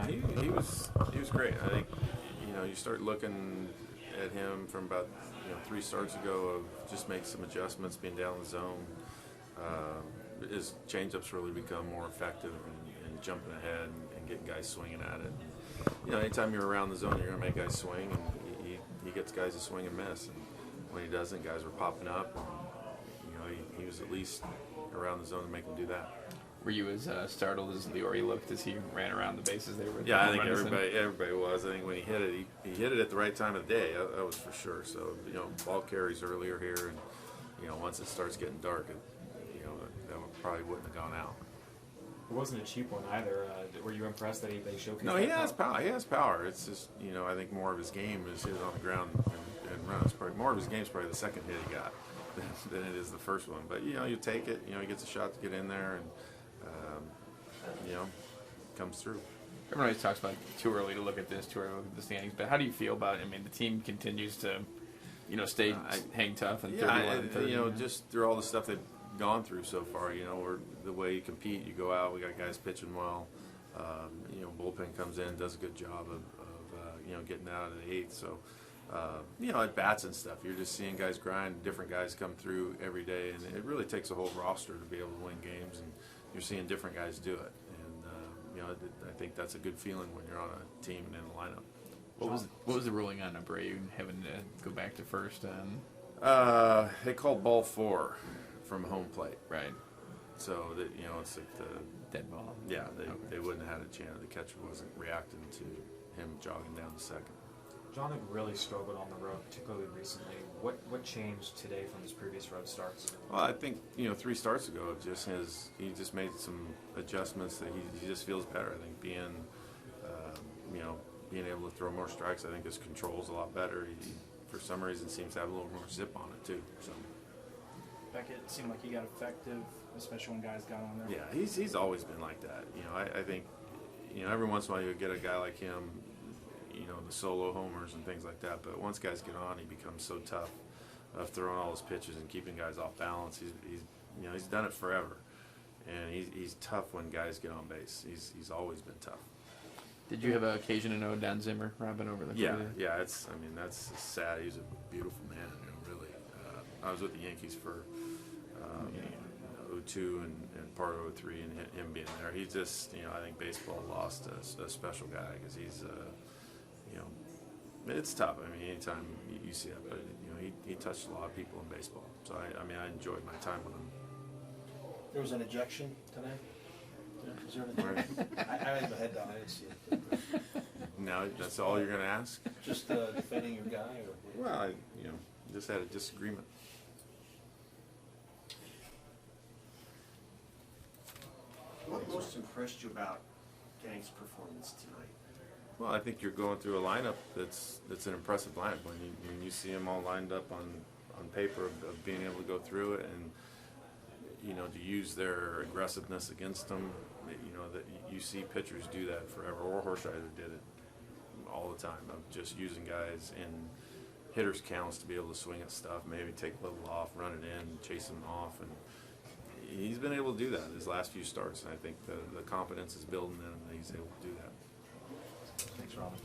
he was great. I think you start looking at him from about 3 starts ago of just make some adjustments, being down the zone. His changeups really become more effective and jumping ahead and getting guys swinging at it. Anytime you're around the zone, you're going to make guys swing, and he gets guys to swing and miss. And when he doesn't, guys are popping up. He was at least around the zone to make them do that. Were you as startled as Leori looked as he ran around the bases? Yeah, I think everybody was. I think when he hit it, he hit it at the right time of the day. That was for sure. So ball carries earlier here, and once it starts getting dark, that probably wouldn't have gone out. It wasn't a cheap one either. Were you impressed that he showcased? No, he has power. He has power. It's just I think more of his game is hit it on the ground and run. It's probably more of his game is probably the second hit he got than it is the first one. But you take it. He gets a shot to get in there and. Comes through. Everyone always talks about too early to look at this, too early to look at the standings. But how do you feel about it? I mean, the team continues to, stay hang tough and 31. Just through all the stuff they've gone through so far. Or the way you compete, you go out. We got guys pitching well. Bullpen comes in, does a good job of getting out of the eighth. So. At bats and stuff, you're just seeing guys grind, different guys come through every day, and it really takes a whole roster to be able to win games, and you're seeing different guys do it. And, I think that's a good feeling when you're on a team and in the lineup. What was the ruling on Abreu having to go back to first? They called ball 4 from home plate. Right. So, that it's like the... Dead ball. Yeah, they wouldn't have had a chance. The catcher wasn't reacting to him jogging down to second. John had really struggled on the road, particularly recently. What changed today from his previous road starts? Well, I think 3 starts ago, he just made some adjustments that he just feels better. I think being able to throw more strikes, I think his control's a lot better. He for some reason seems to have a little more zip on it too. So Beckett seemed like he got effective, especially when guys got on there. Yeah, he's always been like that. I think every once in a while you get a guy like him. The solo homers and things like that. But once guys get on, he becomes so tough of throwing all his pitches and keeping guys off balance. He's done it forever, and he's tough when guys get on base. He's always been tough. Did you have an occasion to know Dan Zimmer, Robin, over the career? Yeah. That's sad. He's a beautiful man. Really. I was with the Yankees for 02 and part of 03, and him being there. He just, I think baseball lost a special guy because he's. It's tough. I mean, anytime you see that, but he touched a lot of people in baseball. So I enjoyed my time with him. There was an ejection today. Was there an ejection? I had my head down. I didn't see it. Now that's all you're going to ask? Just defending your guy, or well, I just had a disagreement. What most impressed you about Danks' performance tonight? Well, I think you're going through a lineup that's an impressive lineup. When you see them all lined up on paper of being able to go through it and to use their aggressiveness against them. That you see pitchers do that forever. Or Horsheiser did it all the time of just using guys in hitters' counts to be able to swing at stuff, maybe take a little off, run it in, chase them off, and he's been able to do that his last few starts. And I think the confidence is building in him that he's able to do that. Thanks, Robin.